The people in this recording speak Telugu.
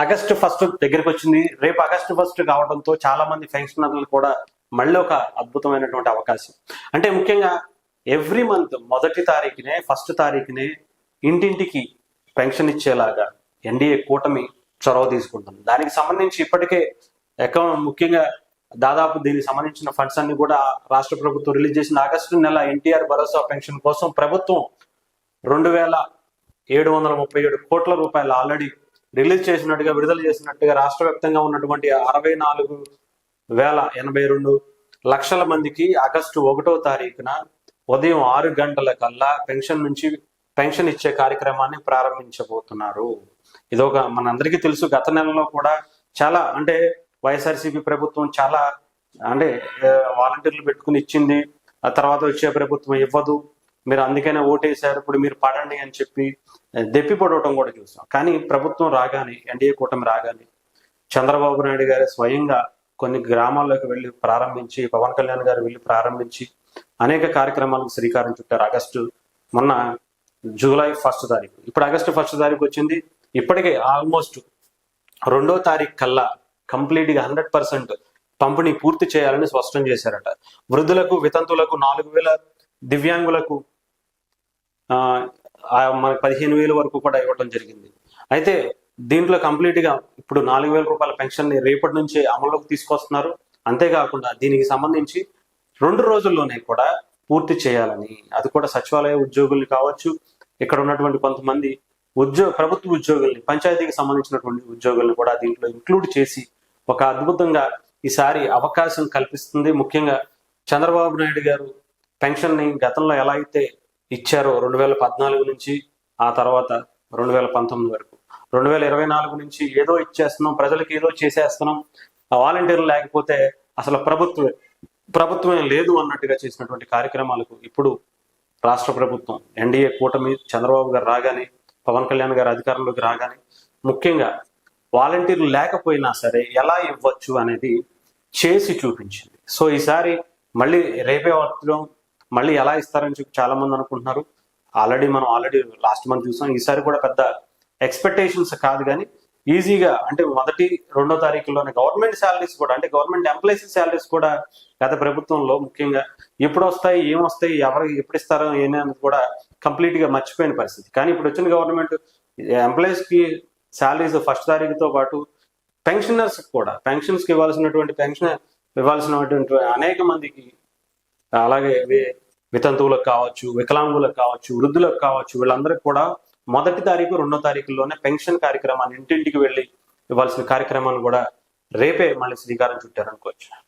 ఆగస్టు 1 దగ్గరికి వచ్చింది. రేపు ఆగస్టు 1 కావడంతో చాలా మంది పెన్షనర్లు కూడా మళ్ళీ ఒక అద్భుతమైనటువంటి అవకాశం. అంటే ముఖ్యంగా ఎవ్రీ మంత్ మొదటి తారీఖునే 1 తారీఖునే ఇంటింటికి పెన్షన్ ఇచ్చేలాగా ఎన్డీఏ కూటమి చొరవ తీసుకుంటుంది. దానికి సంబంధించి ఇప్పటికే ముఖ్యంగా దాదాపు దీనికి సంబంధించిన ఫండ్స్ అన్ని కూడా రాష్ట్ర ప్రభుత్వం రిలీజ్ చేసిన ఆగస్టు నెల ఎన్టీఆర్ భరోసా పెన్షన్ కోసం ప్రభుత్వం 2,737 కోట్ల రూపాయలు ఆల్రెడీ రిలీజ్ చేసినట్టుగా, విడుదల చేసినట్టుగా రాష్ట్ర వ్యాప్తంగా ఉన్నటువంటి 64,082 లక్షల మందికి ఆగస్టు 1వ తారీఖున ఉదయం 6 గంటలకల్లా పెన్షన్ ఇచ్చే కార్యక్రమాన్ని ప్రారంభించబోతున్నారు. ఇదొక మనందరికీ తెలుసు. గత నెలలో కూడా చాలా అంటే వైఎస్ఆర్సీపీ ప్రభుత్వం చాలా అంటే వాలంటీర్లు పెట్టుకుని ఇచ్చింది. ఆ తర్వాత వచ్చే ప్రభుత్వం ఇవ్వదు, మీరు అందుకనే ఓటేశారు, ఇప్పుడు మీరు పడండి అని చెప్పి దెప్పి పొడవటం కూడా చూసాం. కానీ ప్రభుత్వం రాగానే, ఎన్డీఏ కూటమి రాగానే చంద్రబాబు నాయుడు గారు స్వయంగా కొన్ని గ్రామాల్లోకి వెళ్ళి ప్రారంభించి, పవన్ కళ్యాణ్ గారు వెళ్ళి ప్రారంభించి అనేక కార్యక్రమాలకు శ్రీకారం చుట్టారు. మొన్న జూలై 1 తారీఖు, ఇప్పుడు ఆగస్టు 1 తారీఖు వచ్చింది. ఇప్పటికే ఆల్మోస్ట్ 2వ తారీఖు కల్లా కంప్లీట్గా 100% పంపిణీ పూర్తి చేయాలని స్పష్టం చేశారట. వృద్ధులకు, వితంతులకు 4,000, దివ్యాంగులకు 15,000 వరకు కూడా ఇవ్వడం జరిగింది. అయితే దీంట్లో కంప్లీట్గా ఇప్పుడు 4,000 రూపాయల పెన్షన్ ని రేపటి నుంచి అమల్లోకి తీసుకొస్తున్నారు. అంతేకాకుండా దీనికి సంబంధించి 2 రోజుల్లోనే కూడా పూర్తి చేయాలని, అది కూడా సచివాలయ ఉద్యోగుల్ని కావచ్చు, ఇక్కడ ఉన్నటువంటి కొంతమంది ప్రభుత్వ ఉద్యోగుల్ని, పంచాయతీకి సంబంధించినటువంటి ఉద్యోగుల్ని కూడా దీంట్లో ఇంక్లూడ్ చేసి ఒక అద్భుతంగా ఈసారి అవకాశం కల్పిస్తుంది. ముఖ్యంగా చంద్రబాబు నాయుడు గారు పెన్షన్ ని గతంలో ఎలా అయితే ఇచ్చారో 2014 నుంచి ఆ తర్వాత 2019 వరకు, 2024 నుంచి ఏదో ఇచ్చేస్తున్నాం, ప్రజలకు ఏదో చేసేస్తున్నాం, వాలంటీర్లు లేకపోతే అసలు ప్రభుత్వమే లేదు అన్నట్టుగా చేసినటువంటి కార్యక్రమాలకు ఇప్పుడు రాష్ట్ర ప్రభుత్వం, ఎన్డీఏ కూటమి, చంద్రబాబు గారు రాగానే, పవన్ కళ్యాణ్ గారు అధికారంలోకి రాగానే ముఖ్యంగా వాలంటీర్లు లేకపోయినా సరే ఎలా ఇవ్వచ్చు అనేది చేసి చూపించింది. సో ఈసారి మళ్ళీ రేపే వస్తున్నాం, మళ్ళీ ఎలా ఇస్తారని చెప్పి చాలా మంది అనుకుంటున్నారు. మనం ఆల్రెడీ లాస్ట్ మంత్ చూసాం. ఈసారి కూడా పెద్ద ఎక్స్పెక్టేషన్స్ కాదు, కానీ ఈజీగా అంటే 1, 2వ తారీఖుల్లోనే గవర్నమెంట్ శాలరీస్ కూడా, అంటే గవర్నమెంట్ ఎంప్లాయీస్ శాలరీస్ కూడా గత ప్రభుత్వంలో ముఖ్యంగా ఎప్పుడు వస్తాయి, ఏమొస్తాయి, ఎవరికి ఎప్పుడు ఇస్తారో అనేది కూడా కంప్లీట్ గా మర్చిపోయిన పరిస్థితి. కానీ ఇప్పుడు వచ్చిన గవర్నమెంట్ ఎంప్లాయీస్ కి శాలరీస్ 1 తారీఖుతో పాటు పెన్షనర్స్ కూడా పెన్షన్స్ కి ఇవ్వాల్సినటువంటి అనేక మందికి, అలాగే వితంతువులకు కావచ్చు, వికలాంగులకు కావచ్చు, వృద్ధులకు కావచ్చు, వీళ్ళందరికీ కూడా 1వ తారీఖు, 2వ తారీఖుల్లోనే పెన్షన్ కార్యక్రమాన్ని, ఇంటింటికి వెళ్ళి ఇవ్వాల్సిన కార్యక్రమాన్ని కూడా రేపే మళ్ళీ శ్రీకారం చుట్టారనుకోవచ్చు.